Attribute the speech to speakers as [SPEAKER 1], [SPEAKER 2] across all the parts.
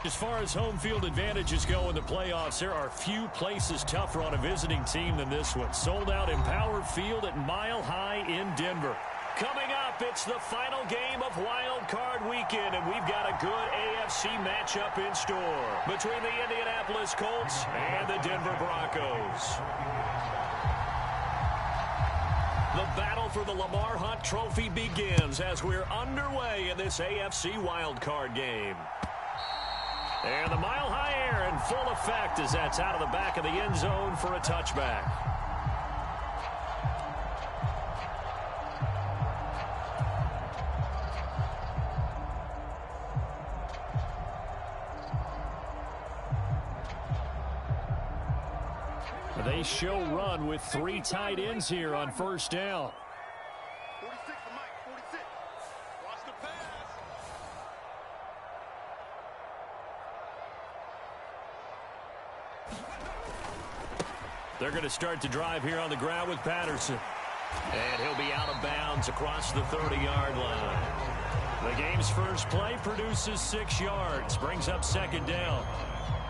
[SPEAKER 1] As far as home field advantages go in the playoffs, there are few places tougher on a visiting team than this one. Sold out Empower Field at Mile High in Denver. Coming up, it's the final game of Wild Card Weekend, and we've got a good AFC matchup in store between the Indianapolis Colts and the Denver Broncos. The battle for the Lamar Hunt Trophy begins as we're underway in this AFC Wild Card game. And the Mile High air in full effect as that's out of the back of the end zone for a touchback. They show run with 3 tight ends here on first down.
[SPEAKER 2] 46 to Mike, 46. Watch the pass.
[SPEAKER 1] They're going to start to drive here on the ground with Patterson. And he'll be out of bounds across the 30-yard line. The game's first play produces 6 yards, brings up second down.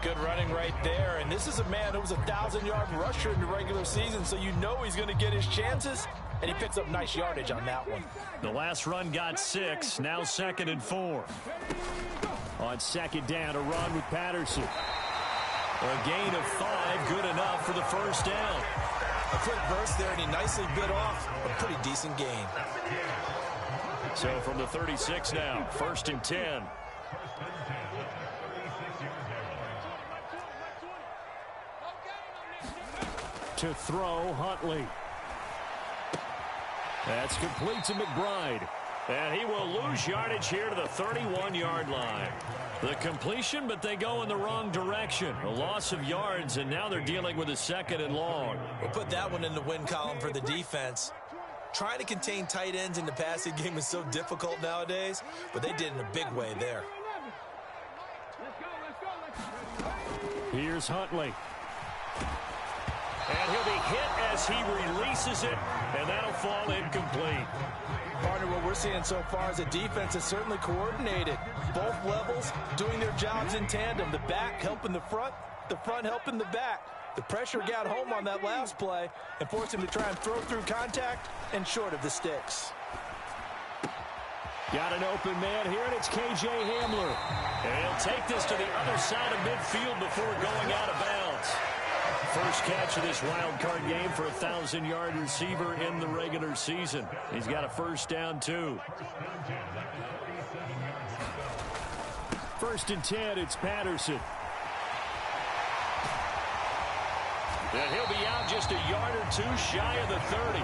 [SPEAKER 3] Good running right there, and this is a man who was a 1,000-yard rusher in the regular season, so you know he's going to get his chances, and he picks up nice yardage on that one.
[SPEAKER 1] The last run got 6, now 2nd and 4. On second down, a run with Patterson. A gain of 5, good enough for the first down.
[SPEAKER 3] A quick burst there, and he nicely bit off a pretty decent gain.
[SPEAKER 1] So from the 36 now, 1st and 10. To throw, Huntley. That's complete to McBride. And he will lose yardage here to the 31-yard line. The completion, but they go in the wrong direction. A loss of yards, and now they're dealing with a 2nd and long.
[SPEAKER 3] We'll put that one in the win column for the defense. Trying to contain tight ends in the passing game is so difficult nowadays, but they did in a big way there.
[SPEAKER 1] Here's Huntley. And he'll be hit as he releases it, and that'll fall incomplete.
[SPEAKER 3] Partner, what we're seeing so far is a defense is certainly coordinated. Both levels doing their jobs in tandem. The back helping the front helping the back. The pressure got home on that last play and forced him to try and throw through contact and short of the sticks.
[SPEAKER 1] Got an open man here, and it's K.J. Hamler. And he'll take this to the other side of midfield before going out of bounds. First catch of this wild card game for a 1,000-yard receiver in the regular season. He's got a first down, too. 1st and 10, it's Patterson. And he'll be out just a yard or 2 shy of the 30.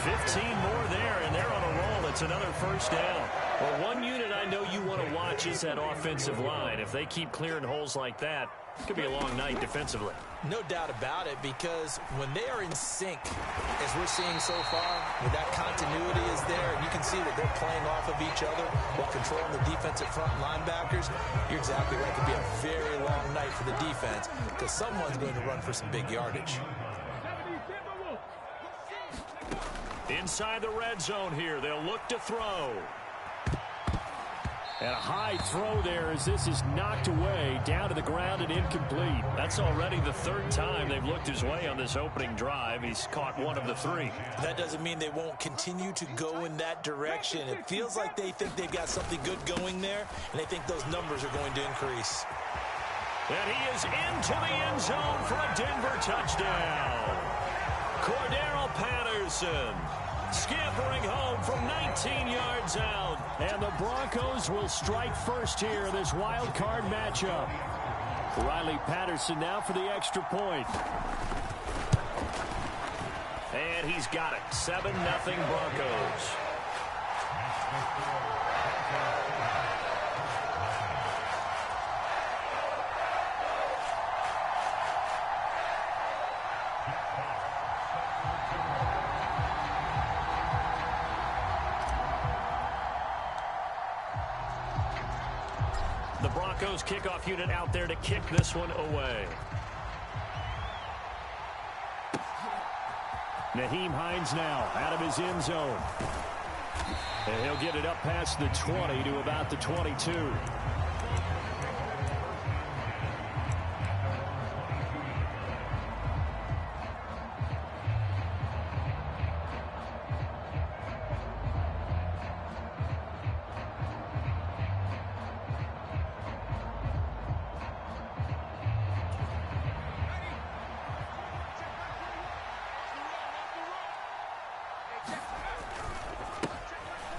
[SPEAKER 1] 15 more there, and they're on a roll. It's another first down. Well, one unit I know you want to watch is that offensive line. If they keep clearing holes like that, it could be a long night defensively.
[SPEAKER 3] No doubt about it, because when they are in sync, as we're seeing so far, when that continuity is there, and you can see that they're playing off of each other while controlling the defensive front linebackers, you're exactly right. It could be a very long night for the defense because someone's going to run for some big yardage.
[SPEAKER 1] Inside the red zone here, they'll look to throw. And a high throw there as this is knocked away, down to the ground and incomplete. That's already the 3rd time they've looked his way on this opening drive. He's caught 1 of the 3.
[SPEAKER 3] That doesn't mean they won't continue to go in that direction. It feels like they think they've got something good going there, and they think those numbers are going to increase.
[SPEAKER 1] And he is into the end zone for a Denver touchdown. Cordero Patterson scampering home from 19 yards out. And the Broncos will strike first here in this wild card matchup. Riley Patterson now for the extra point. And he's got it. 7-0 Broncos. The Broncos kickoff unit out there to kick this one away. Nyheim Hines now out of his end zone. And he'll get it up past the 20 to about the 22.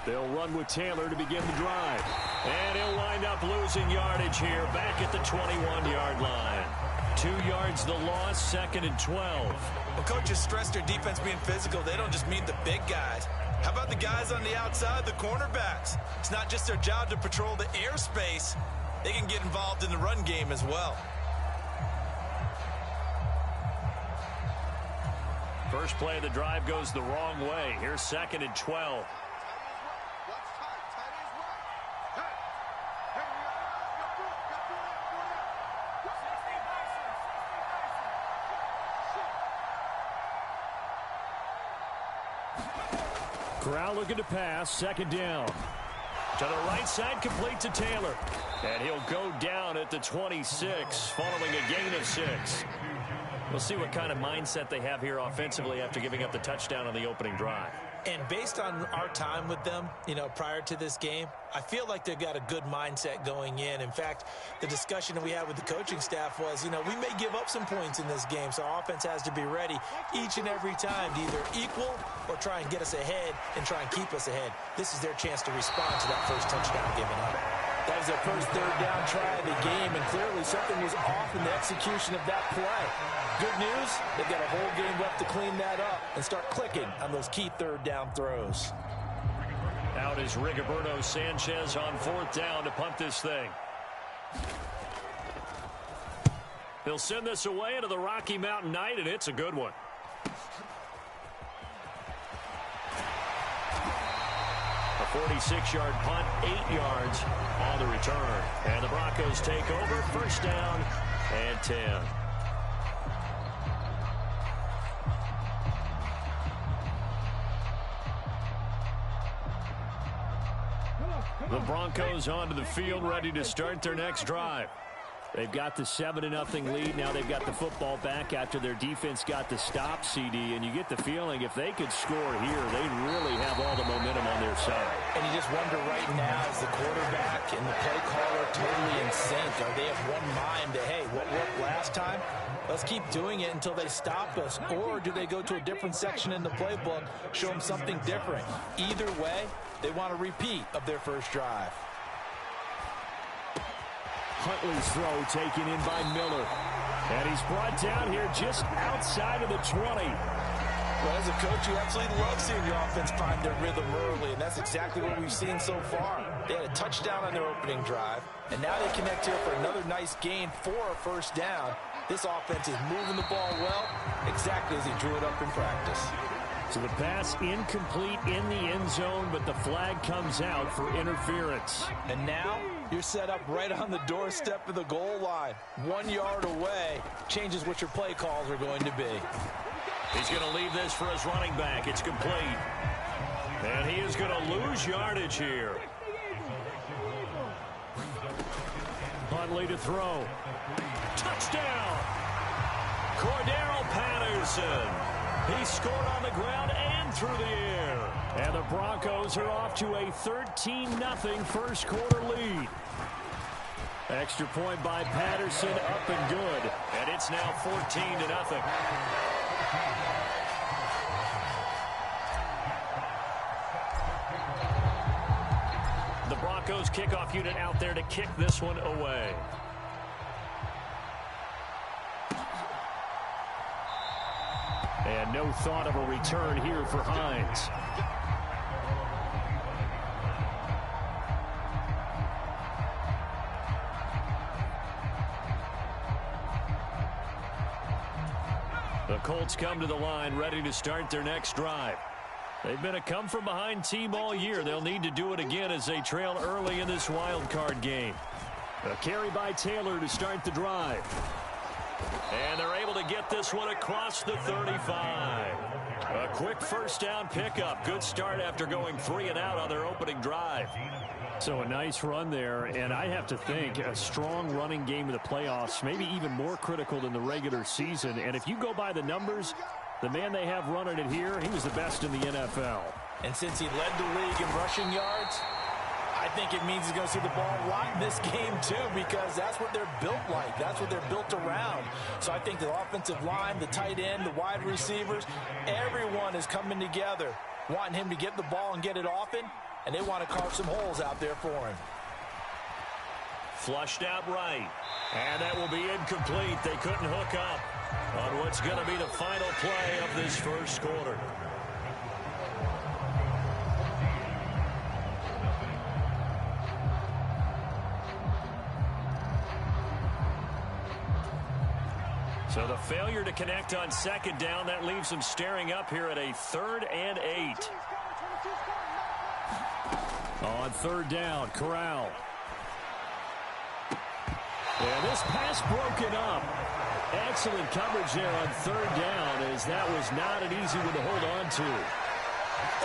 [SPEAKER 1] They'll run with Taylor to begin the drive. And he'll wind up losing yardage here back at the 21-yard line. 2 yards the loss, 2nd and 12.
[SPEAKER 3] Well, coaches stress their defense being physical. They don't just mean the big guys. How about the guys on the outside, the cornerbacks? It's not just their job to patrol the airspace. They can get involved in the run game as well.
[SPEAKER 1] First play of the drive goes the wrong way. Here's 2nd and 12. Corral looking to pass, 2nd down. To the right side, complete to Taylor. And he'll go down at the 26, following a gain of 6. We'll see what kind of mindset they have here offensively after giving up the touchdown on the opening drive.
[SPEAKER 3] And based on our time with them, prior to this game, I feel like they've got a good mindset going in. In fact, the discussion that we had with the coaching staff was, we may give up some points in this game, so our offense has to be ready each and every time to either equal or try and get us ahead and try and keep us ahead. This is their chance to respond to that first touchdown given up. That was their first 3rd down try of the game, and clearly something was off in the execution of that play. Good news, they've got a whole game left to clean that up and start clicking on those key 3rd down throws.
[SPEAKER 1] Out is Rigoberto Sanchez on 4th down to punt this thing. He'll send this away into the Rocky Mountain Night, and it's a good one. A 46-yard punt, 8 yards on the return. And the Broncos take over, 1st down and 10. The Broncos onto the field, ready to start their next drive. They've got the 7-0 lead. Now they've got the football back after their defense got the stop, CD. And you get the feeling if they could score here, they'd really have all the momentum on their side.
[SPEAKER 3] And you just wonder right now, is the quarterback and the play caller totally in sync? Are they of one mind that, hey, what worked last time? Let's keep doing it until they stop us. Or do they go to a different section in the playbook, show them something different? Either way, they want a repeat of their first drive.
[SPEAKER 1] Huntley's throw taken in by Miller. And he's brought down here just outside of the 20.
[SPEAKER 3] Well, as a coach, you absolutely love seeing your offense find their rhythm early, and that's exactly what we've seen so far. They had a touchdown on their opening drive, and now they connect here for another nice gain for a 1st down. This offense is moving the ball well, exactly as he drew it up in practice.
[SPEAKER 1] So the pass incomplete in the end zone, but the flag comes out for interference.
[SPEAKER 3] And now you're set up right on the doorstep of the goal line. 1 yard away changes what your play calls are going to be.
[SPEAKER 1] He's going to leave this for his running back. It's complete. And he is going to lose yardage here. Huntley to throw. Touchdown! Cordero Patterson. He scored on the ground and through the air. And the Broncos are off to a 13-0 first quarter lead. Extra point by Patterson, up and good. And it's now 14-0. The Broncos kickoff unit out there to kick this one away. And no thought of a return here for Hines. The Colts come to the line ready to start their next drive. They've been a come-from-behind team all year. They'll need to do it again as they trail early in this wild card game. A carry by Taylor to start the drive. And they're able to get this one across the 35. A quick first down pickup. Good start after going 3 and out on their opening drive. So a nice run there, and I have to think a strong running game in the playoffs, maybe even more critical than the regular season. And if you go by the numbers, the man they have running it here, he was the best in the NFL.
[SPEAKER 3] And since he led the league in rushing yards, I think it means he's going to see the ball a lot in this game, too, because that's what they're built like. That's what they're built around. So I think the offensive line, the tight end, the wide receivers, everyone is coming together wanting him to get the ball and get it often, and they want to carve some holes out there for him.
[SPEAKER 1] Flushed out right. And that will be incomplete. They couldn't hook up on what's going to be the final play of this first quarter. So the failure to connect on second down, that leaves them staring up here at a 3rd and 8. On 3rd down, Corral. And this pass broken up. Excellent coverage there on 3rd down, as that was not an easy one to hold on to.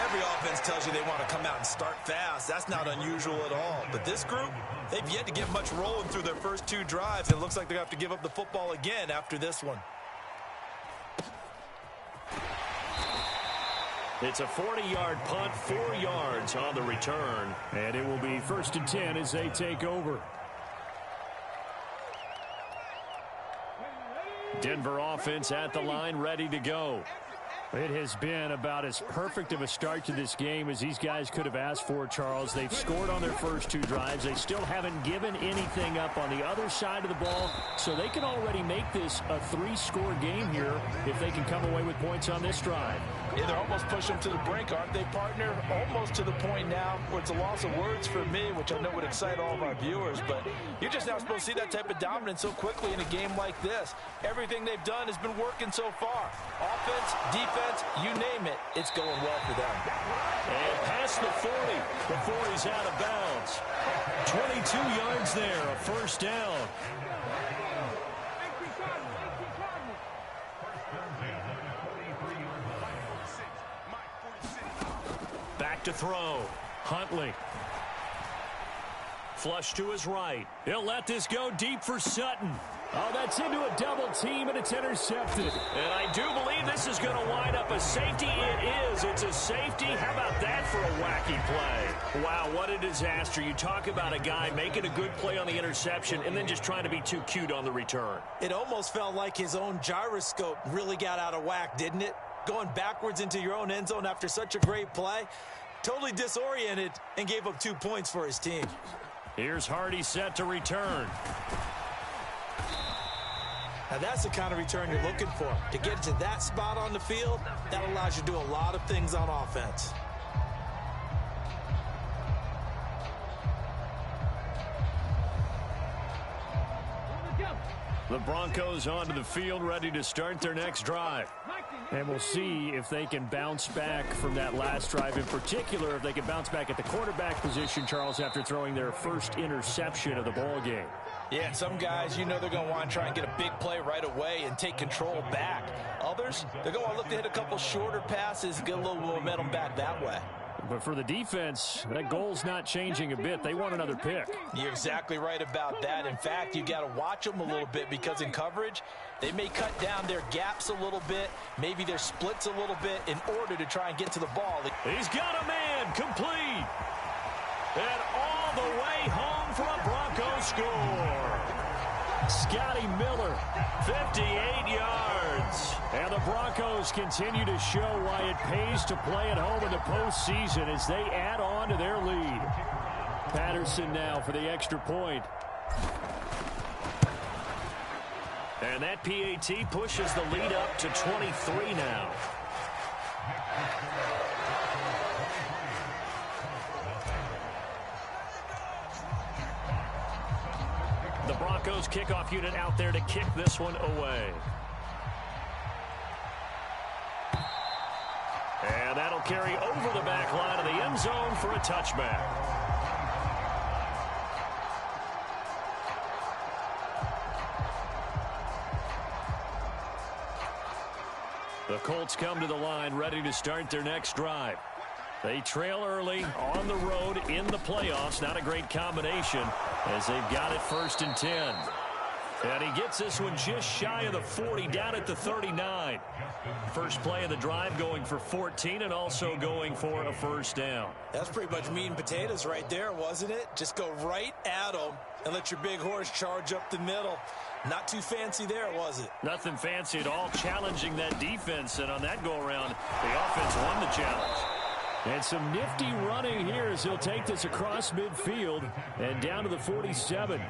[SPEAKER 3] Every offense tells you they want to come out and start fast. That's not unusual at all. But this group, they've yet to get much rolling through their first 2 drives. It looks like they're going to have to give up the football again after this one.
[SPEAKER 1] It's a 40-yard punt, 4 yards on the return. And it will be 1st and 10 as they take over. Denver offense at the line, ready to go. It has been about as perfect of a start to this game as these guys could have asked for, Charles. They've scored on their first 2 drives. They still haven't given anything up on the other side of the ball, so they can already make this a 3-score game here if they can come away with points on this drive.
[SPEAKER 3] Yeah, they're almost pushing them to the brink, aren't they, partner? Almost to the point now where it's a loss of words for me, which I know would excite all of our viewers, but you're just not supposed to see that type of dominance so quickly in a game like this. Everything they've done has been working so far. Offense, defense, you name it, it's going well for them.
[SPEAKER 1] And past the 40. The 40's out of bounds. 22 yards there, a 1st down. Back to throw. Huntley. Flush to his right. He'll let this go deep for Sutton. Oh, that's into a double team, and it's intercepted. And I do believe this is going to wind up a safety. It is. It's a safety. How about that for a wacky play? Wow, what a disaster. You talk about a guy making a good play on the interception and then just trying to be too cute on the return.
[SPEAKER 3] It almost felt like his own gyroscope really got out of whack, didn't it? Going backwards into your own end zone after such a great play. Totally disoriented and gave up 2 points for his team.
[SPEAKER 1] Here's Hardy set to return.
[SPEAKER 3] Now that's the kind of return you're looking for. To get to that spot on the field, that allows you to do a lot of things on offense.
[SPEAKER 1] The Broncos onto the field, ready to start their next drive. And we'll see if they can bounce back from that last drive. In particular, if they can bounce back at the quarterback position, Charles, after throwing their first interception of the ball game.
[SPEAKER 3] Yeah, some guys, you know they're going to want to try and get a big play right away and take control back. Others, they're going to want to look to hit a couple shorter passes, get a little momentum back that way.
[SPEAKER 1] But for the defense, that goal's not changing a bit. They want another pick.
[SPEAKER 3] You're exactly right about that. In fact, you got to watch them a little bit because in coverage, they may cut down their gaps a little bit, maybe their splits a little bit in order to try and get to the ball.
[SPEAKER 1] He's got a man complete. And all the way home for a Broncos score. Scotty Miller, 58 yards. And the Broncos continue to show why it pays to play at home in the postseason as they add on to their lead. Patterson now for the extra point. And that PAT pushes the lead up to 23 now. The Broncos kickoff unit out there to kick this one away. And that'll carry over the back line of the end zone for a touchback. The Colts come to the line ready to start their next drive. They trail early on the road in the playoffs. Not a great combination as they've got it 1st and 10. And he gets this one just shy of the 40, down at the 39. First play of the drive going for 14 and also going for a 1st down.
[SPEAKER 3] That's pretty much meat and potatoes right there, wasn't it? Just go right at them and let your big horse charge up the middle. Not too fancy there, was it?
[SPEAKER 1] Nothing fancy at all, challenging that defense. And on that go-around, the offense won the challenge. And some nifty running here as he'll take this across midfield and down to the 47.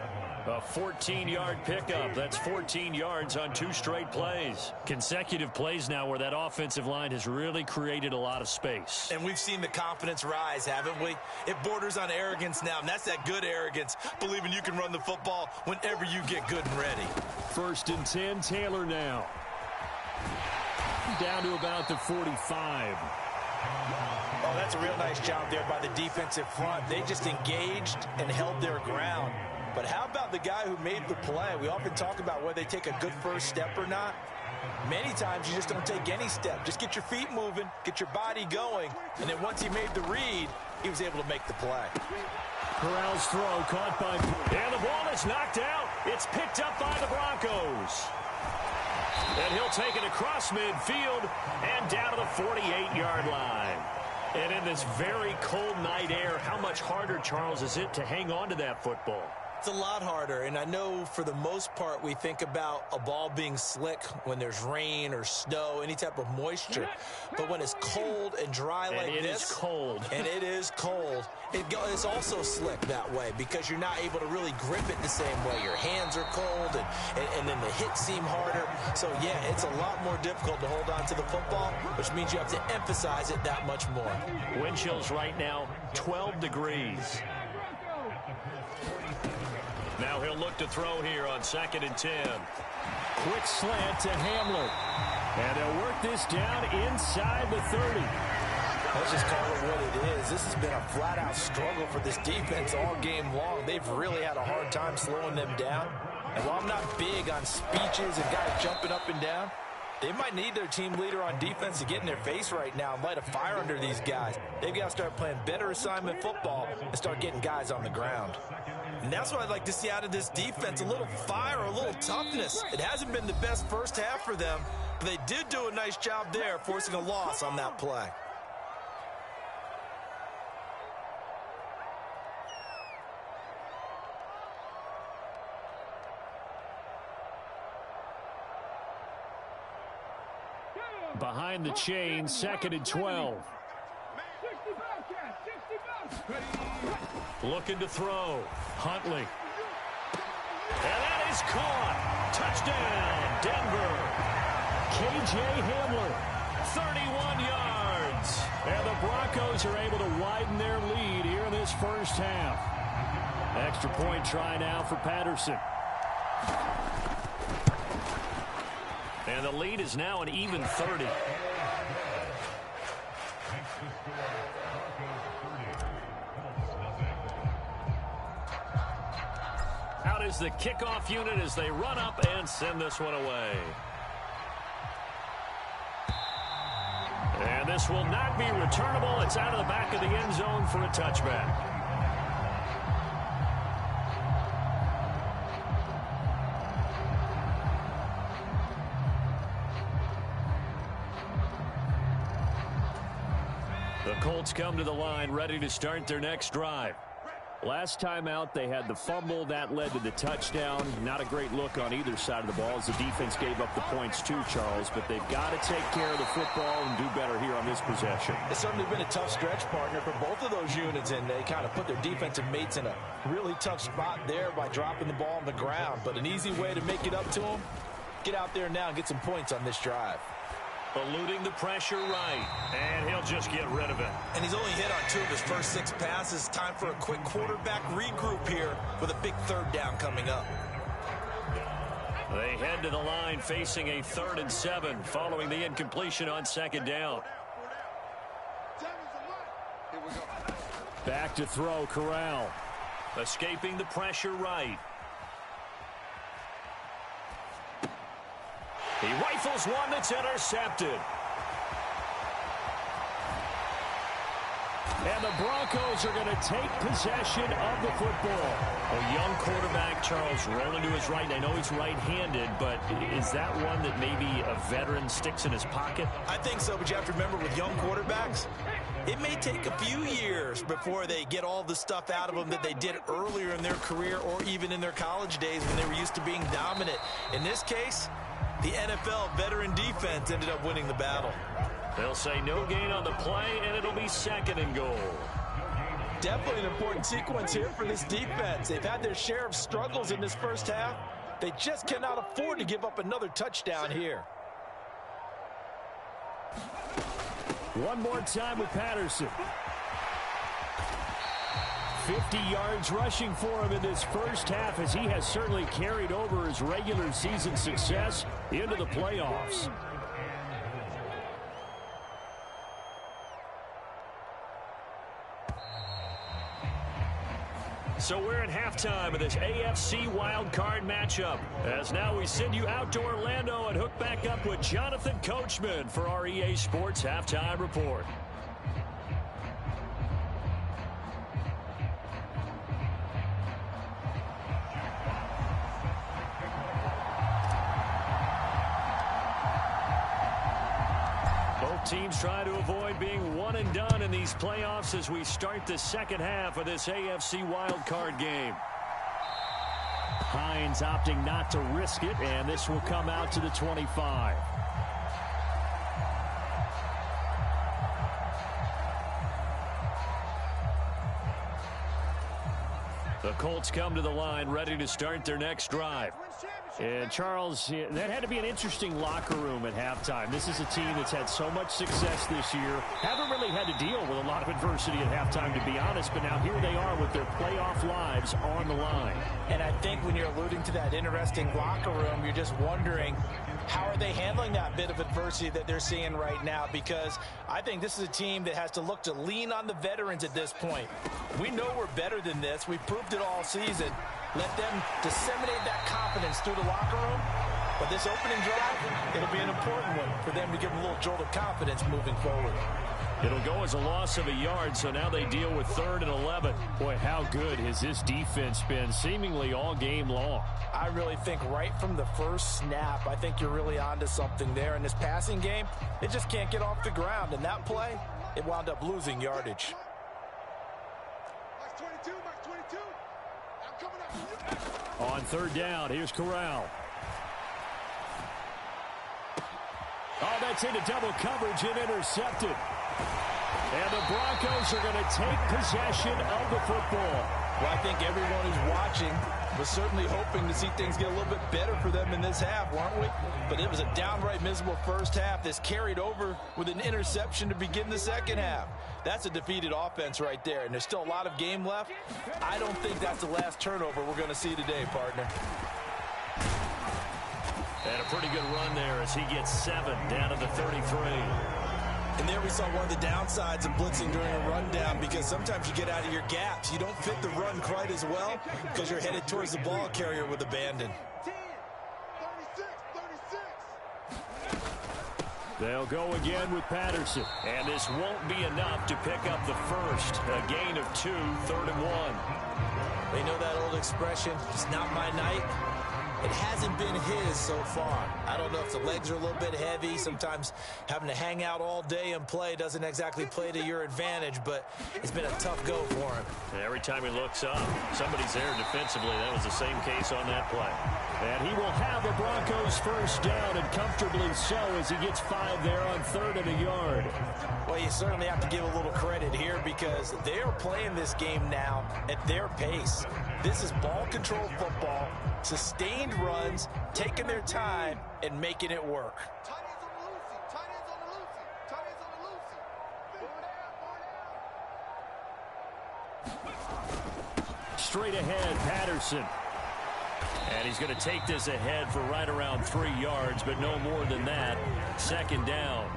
[SPEAKER 1] A 14-yard pickup. That's 14 yards on 2 straight plays. Consecutive plays now where that offensive line has really created a lot of space.
[SPEAKER 3] And we've seen the confidence rise, haven't we? It borders on arrogance now, and that's that good arrogance, believing you can run the football whenever you get good and ready.
[SPEAKER 1] 1st and 10, Taylor now. Down to about the 45.
[SPEAKER 3] Oh, that's a real nice job there by the defensive front. They just engaged and held their ground. But how about the guy who made the play? We often talk about whether they take a good first step or not. Many times you just don't take any step. Just get your feet moving, get your body going, and then once he made the read, he was able to make the play.
[SPEAKER 1] Corral's throw caught by... And the ball is knocked out. It's picked up by the Broncos. And he'll take it across midfield and down to the 48-yard line. And in this very cold night air, how much harder, Charles, is it to hang on to that football?
[SPEAKER 3] It's a lot harder, and I know for the most part we think about a ball being slick when there's rain or snow, any type of moisture. But when it's cold and dry like this,
[SPEAKER 1] it is cold.
[SPEAKER 3] And it is cold, it's also slick that way because you're not able to really grip it the same way. Your hands are cold, and then the hits seem harder. So, yeah, it's a lot more difficult to hold on to the football, which means you have to emphasize it that much more.
[SPEAKER 1] Wind chills right now, 12 degrees. Now he'll look to throw here on 2nd and 10. Quick slant to Hamler. And they'll work this down inside the 30.
[SPEAKER 3] Let's just call it what it is. This has been a flat-out struggle for this defense all game long. They've really had a hard time slowing them down. And while I'm not big on speeches and guys jumping up and down, they might need their team leader on defense to get in their face right now and light a fire under these guys. They've got to start playing better assignment football and start getting guys on the ground. And that's what I'd like to see out of this defense, a little fire, a little toughness. It hasn't been the best first half for them, but they did do a nice job there, forcing a loss on that play.
[SPEAKER 1] Behind the chain, 2nd and 12. Looking to throw. Huntley. And that is caught. Touchdown, Denver. K.J. Hamler, 31 yards. And the Broncos are able to widen their lead here in this first half. Extra point try now for Patterson. And the lead is now an even 30. Out is the kickoff unit as they run up and send this one away. And this will not be returnable. It's out of the back of the end zone for a touchback. The Colts come to the line ready to start their next drive. Last time out, they had the fumble. That led to the touchdown. Not a great look on either side of the ball as the defense gave up the points too, Charles. But they've got to take care of the football and do better here on this possession.
[SPEAKER 3] It's certainly been a tough stretch, partner, for both of those units, and they kind of put their defensive mates in a really tough spot there by dropping the ball on the ground. But an easy way to make it up to them, get out there now and get some points on this drive.
[SPEAKER 1] Eluding the pressure right, and he'll just get rid of it.
[SPEAKER 3] And he's only hit on 2 of his first 6 passes. Time for a quick quarterback regroup here with a big 3rd down coming up.
[SPEAKER 1] They head to the line facing a 3rd and 7 following the incompletion on 2nd down. Back to throw, Corral. Escaping the pressure right. He rifles one that's intercepted. And the Broncos are going to take possession of the football. A young quarterback, Charles, rolling to his right. I know he's right-handed, but is that one that maybe a veteran sticks in his pocket?
[SPEAKER 3] I think so, but you have to remember with young quarterbacks, it may take a few years before they get all the stuff out of them that they did earlier in their career or even in their college days when they were used to being dominant. In this case, the NFL veteran defense ended up winning the battle.
[SPEAKER 1] They'll say no gain on the play, and it'll be 2nd and goal.
[SPEAKER 3] Definitely an important sequence here for this defense. They've had their share of struggles in this first half. They just cannot afford to give up another touchdown here.
[SPEAKER 1] One more time with Patterson. 50 yards rushing for him in this first half, as he has certainly carried over his regular season success into the playoffs. So we're at halftime of this AFC wildcard matchup. As now we send you out to Orlando and hook back up with Jonathan Coachman for our EA Sports Halftime Report. Teams trying to avoid being one and done in these playoffs as we start the second half of this AFC wildcard game. Hines opting not to risk it, and this will come out to the 25. The Colts come to the line ready to start their next drive. And Charles, that had to be an interesting locker room at halftime. This is a team that's had so much success this year. Haven't really had to deal with a lot of adversity at halftime, to be honest. But now here they are with their playoff lives on the line.
[SPEAKER 3] And I think when you're alluding to that interesting locker room, you're just wondering, how are they handling that bit of adversity that they're seeing right now? Because I think this is a team that has to look to lean on the veterans at this point. We know we're better than this. We've proved it all season. Let them disseminate that confidence through the locker room. But this opening drive, it'll be an important one for them to give them a little jolt of confidence moving forward.
[SPEAKER 1] It'll go as a loss of a yard, so now they deal with 3rd and 11. Boy, how good has this defense been seemingly all game long?
[SPEAKER 3] I really think right from the first snap, I think you're really onto something there. In this passing game, it just can't get off the ground. And that play, it wound up losing yardage.
[SPEAKER 1] On 3rd down, here's Corral. Oh, that's into double coverage and intercepted. And the Broncos are going to take possession of the football.
[SPEAKER 3] Well, I think everyone who's watching was certainly hoping to see things get a little bit better for them in this half, weren't we? But it was a downright miserable first half. This carried over with an interception to begin the second half. That's a defeated offense right there, and there's still a lot of game left. I don't think that's the last turnover we're going to see today, partner.
[SPEAKER 1] And a pretty good run there as he gets 7 down to the 33.
[SPEAKER 3] And there we saw one of the downsides of blitzing during a rundown, because sometimes you get out of your gaps. You don't fit the run quite as well because you're headed towards the ball carrier with abandon.
[SPEAKER 1] They'll go again with Patterson. And this won't be enough to pick up the first. A gain of 2, 3rd and 1.
[SPEAKER 3] They know that old expression, it's not my night. It hasn't been his so far. I don't know if the legs are a little bit heavy. Sometimes having to hang out all day and play doesn't exactly play to your advantage, but it's been a tough go for him.
[SPEAKER 1] And every time he looks up, somebody's there defensively. That was the same case on that play. And he will have the Broncos first down, and comfortably so, as he gets 5 there on 3rd and a yard.
[SPEAKER 3] Well, you certainly have to give a little credit here, because they are playing this game now at their pace. This is ball control football, sustained runs, taking their time, and making it work.
[SPEAKER 1] Straight ahead, Patterson. And he's going to take this ahead for right around 3 yards, but no more than that. 2nd down.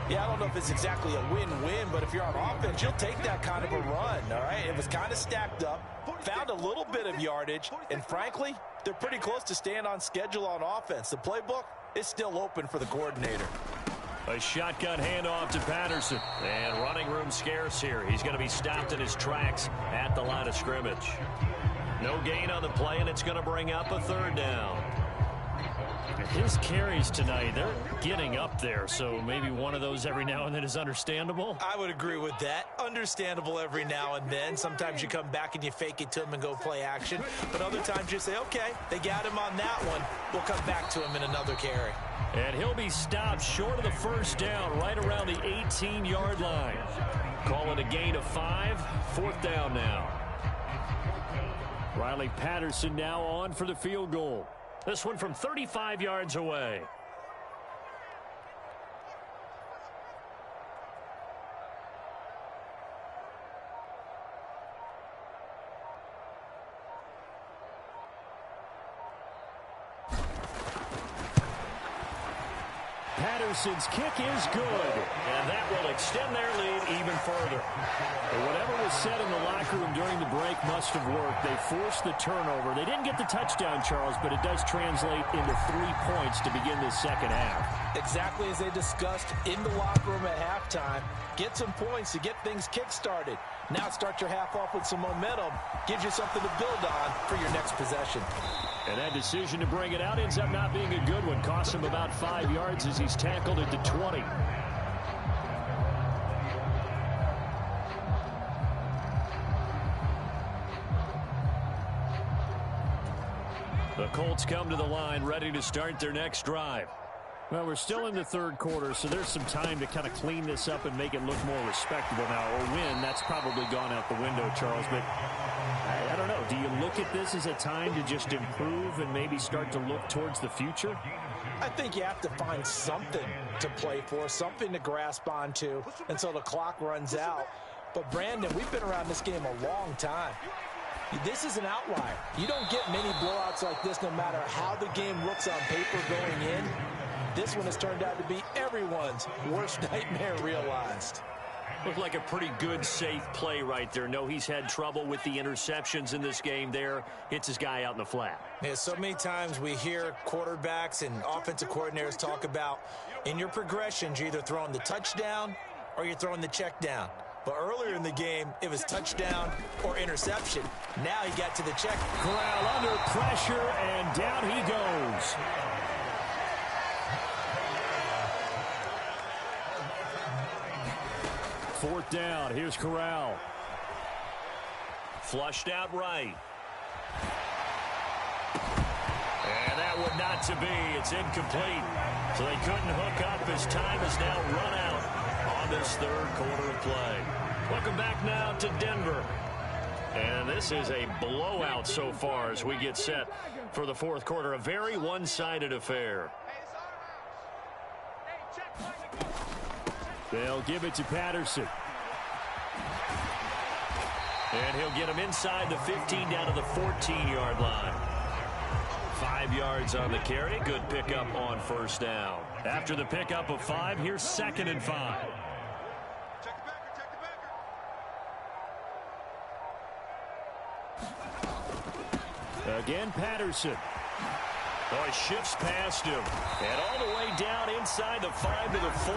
[SPEAKER 3] Yeah, I don't know if it's exactly a win-win, but if you're on offense, you'll take that kind of a run, all right? It was kind of stacked up, found a little bit of yardage, and frankly, they're pretty close to staying on schedule on offense. The playbook is still open for the coordinator.
[SPEAKER 1] A shotgun handoff to Patterson. And running room scarce here. He's going to be stopped in his tracks at the line of scrimmage. No gain on the play, and it's going to bring up a 3rd down. His carries tonight, they're getting up there, so maybe one of those every now and then is understandable.
[SPEAKER 3] I would agree with that. Understandable every now and then. Sometimes you come back and you fake it to him and go play action. But other times you say, okay, they got him on that one. We'll come back to him in another carry.
[SPEAKER 1] And he'll be stopped short of the first down, right around the 18-yard line. Call it a gain of 5, 4th down now. Riley Patterson now on for the field goal. This one from 35 yards away. Patterson's kick is good, and that will extend their lead even further. But whatever was said in the locker room during the break must have worked. They forced the turnover. They didn't get the touchdown, Charles, but it does translate into 3 points to begin this second half.
[SPEAKER 3] Exactly as they discussed in the locker room at halftime. Get some points to get things kick-started. Now start your half off with some momentum. Gives you something to build on for your next possession.
[SPEAKER 1] And that decision to bring it out ends up not being a good one. Costs him about 5 yards as he's tackled at the 20. The Colts come to the line ready to start their next drive. Well, we're still in the third quarter, so there's some time to kind of clean this up and make it look more respectable now. Or win, that's probably gone out the window, Charles. But I don't know. Do you look at this as a time to just improve and maybe start to look towards the future?
[SPEAKER 3] I think you have to find something to play for, something to grasp onto until the clock runs out. But, Brandon, we've been around this game a long time. This is an outlier. You don't get many blowouts like this no matter how the game looks on paper going in. This one has turned out to be everyone's worst nightmare realized.
[SPEAKER 1] Looked like a pretty good, safe play right there. No, he's had trouble with the interceptions in this game there. Hits his guy out in the flat.
[SPEAKER 3] Yeah, so many times we hear quarterbacks and offensive coordinators talk about in your progressions, you're either throwing the touchdown or you're throwing the check down. But earlier in the game, it was touchdown or interception. Now he got to the check.
[SPEAKER 1] Corral under pressure, and down he goes. Fourth down. Here's Corral. Flushed out right. And that would not to be. It's incomplete. So they couldn't hook up as time is now run out on this third quarter of play. Welcome back now to Denver. And this is a blowout so far as we get set for the fourth quarter. A very one-sided affair. They'll give it to Patterson. And he'll get him inside the 15 down to the 14-yard line. 5 yards on the carry. Good pickup on first down. After the pickup of 5, here's 2nd and 5. Again, Patterson. Oh, he shifts past him. And all the way down inside the 5 to the 4.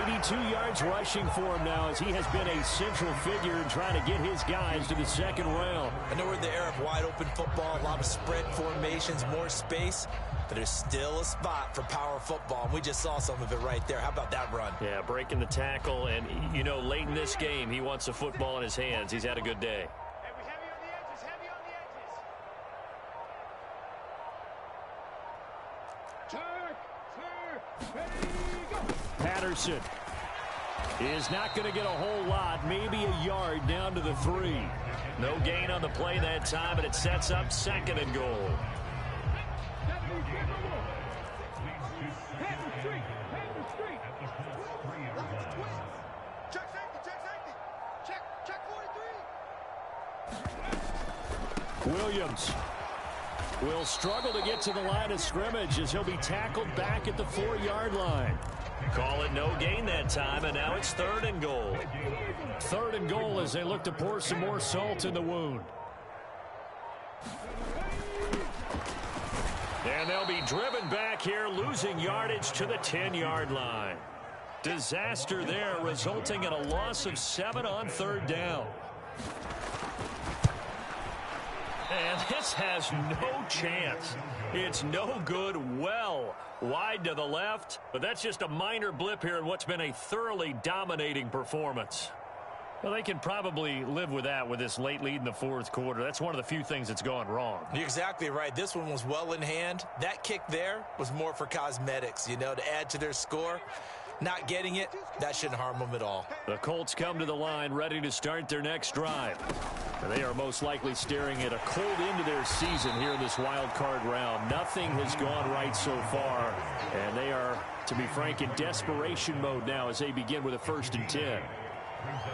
[SPEAKER 1] 82 yards rushing for him now as he has been a central figure in trying to get his guys to the second round.
[SPEAKER 3] I know we're in the era of wide-open football, a lot of spread formations, more space, but there's still a spot for power football, and we just saw some of it right there. How about that run?
[SPEAKER 1] Yeah, breaking the tackle, and, you know, late in this game, he wants the football in his hands. He's had a good day. Patterson is not going to get a whole lot, maybe a yard down to the 3. No gain on the play that time, and it sets up 2nd and goal. Williams will struggle to get to the line of scrimmage as he'll be tackled back at the 4-yard line. Call it no gain that time, and now it's 3rd and goal. 3rd and goal as they look to pour some more salt in the wound. And they'll be driven back here, losing yardage to the 10-yard line. Disaster there, resulting in a loss of 7 on 3rd down. And this has no chance. It's no good, well wide to the left. But that's just a minor blip here in what's been a thoroughly dominating performance. Well, they can probably live with that with this late lead in the fourth quarter. That's one of the few things that's gone wrong.
[SPEAKER 3] You're exactly right. This one was well in hand. That kick there was more for cosmetics, you know, to add to their score. Not getting it, that shouldn't harm them at all.
[SPEAKER 1] The Colts come to the line ready to start their next drive. They are most likely staring at a cold end to their season here in this wild card round. Nothing has gone right so far, and they are, to be frank, in desperation mode now as they begin with a 1st and 10.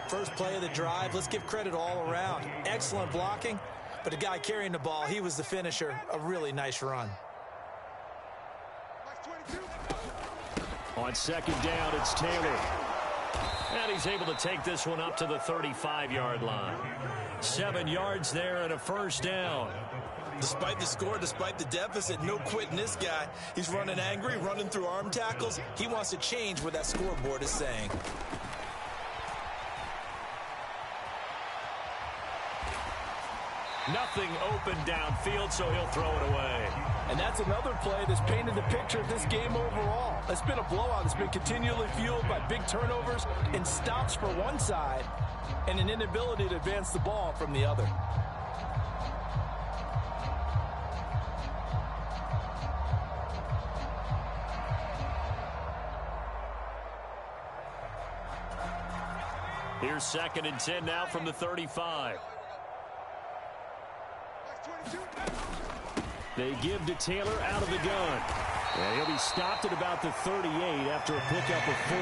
[SPEAKER 3] First play of the drive, let's give credit all around. Excellent blocking, but the guy carrying the ball, he was the finisher. A really nice run.
[SPEAKER 1] On 2nd down, it's Taylor. And he's able to take this one up to the 35-yard line. 7 yards there and a 1st down.
[SPEAKER 3] Despite the score, despite the deficit, no quitting this guy. He's running angry, running through arm tackles. He wants to change what that scoreboard is saying.
[SPEAKER 1] Nothing open downfield, so he'll throw it away.
[SPEAKER 4] And that's another play that's painted the picture of this game overall. It's been a blowout. It's been continually fueled by big turnovers and stops for one side and an inability to advance the ball from the other.
[SPEAKER 1] Here's 2nd and 10 now from the 35. They give to Taylor out of the gun. And he'll be stopped at about the 38 after a pickup of 4.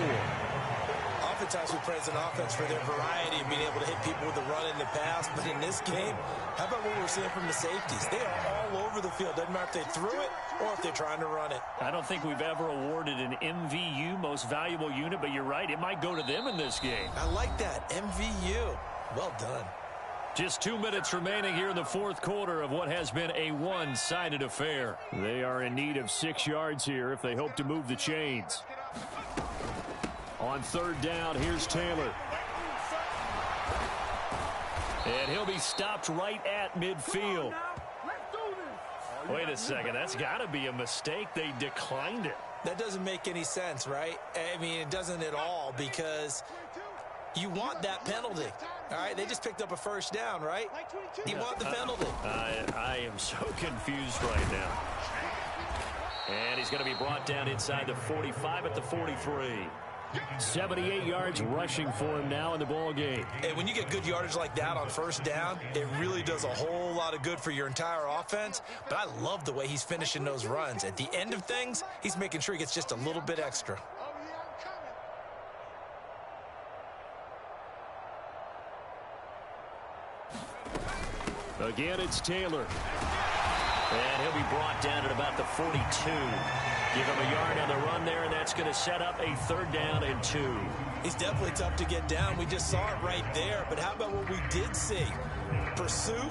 [SPEAKER 3] Oftentimes we praise an offense for their variety of being able to hit people with the run and the pass. But in this game, how about what we're seeing from the safeties? They are all over the field. Doesn't matter if they threw it or if they're trying to run it.
[SPEAKER 1] I don't think we've ever awarded an MVU, most valuable unit, but you're right. It might go to them in this game.
[SPEAKER 3] I like that. MVU. Well done.
[SPEAKER 1] Just 2 minutes remaining here in the fourth quarter of what has been a one-sided affair. They are in need of 6 yards here if they hope to move the chains. On 3rd down, here's Taylor. And he'll be stopped right at midfield. Wait a second, that's got to be a mistake. They declined it.
[SPEAKER 3] That doesn't make any sense, right? I mean, it doesn't at all, because you want that penalty. All right, they just picked up a 1st down, right? You want the penalty.
[SPEAKER 1] I am so confused right now. And he's going to be brought down inside the 45 at the 43. 78 yards rushing for him now in the ball game.
[SPEAKER 3] And when you get good yardage like that on 1st down, it really does a whole lot of good for your entire offense. But I love the way he's finishing those runs. At the end of things, he's making sure he gets just a little bit extra.
[SPEAKER 1] Again, it's Taylor. And he'll be brought down at about the 42. Give him a yard on the run there, and that's going to set up a 3rd down and 2.
[SPEAKER 3] He's definitely tough to get down. We just saw it right there. But how about what we did see? Pursuit,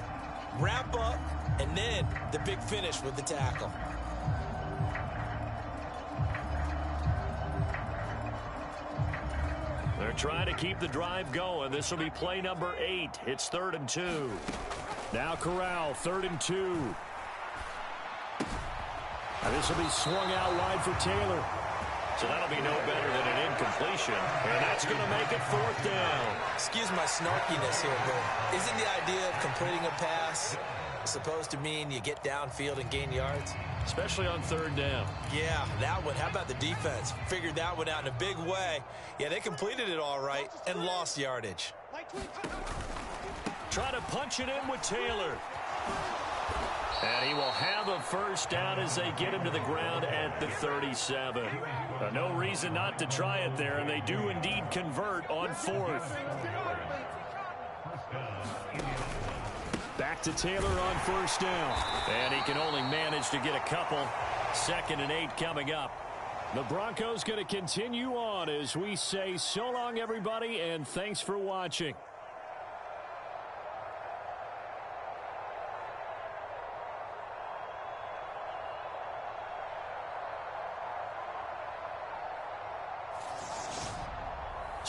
[SPEAKER 3] wrap up, and then the big finish with the tackle.
[SPEAKER 1] They're trying to keep the drive going. This will be play number 8. It's 3rd and 2. Now Corral, 3rd and 2. And this will be swung out wide for Taylor. So that'll be no better than an incompletion. And that's going to make it 4th down.
[SPEAKER 3] Excuse my snarkiness here, but isn't the idea of completing a pass supposed to mean you get downfield and gain yards?
[SPEAKER 1] Especially on 3rd down.
[SPEAKER 3] Yeah, that one. How about the defense? Figured that one out in a big way. Yeah, they completed it all right and lost yardage.
[SPEAKER 1] Try to punch it in with Taylor. And he will have a 1st down as they get him to the ground at the 37. No reason not to try it there, and they do indeed convert on 4th. Back to Taylor on 1st down. And he can only manage to get a couple. 2nd and 8 coming up. The Broncos going to continue on as we say so long, everybody, and thanks for watching.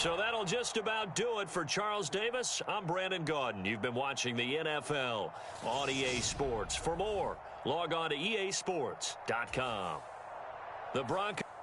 [SPEAKER 1] So that'll just about do it for Charles Davis. I'm Brandon Gaudin. You've been watching the NFL on EA Sports. For more, log on to easports.com. The Broncos.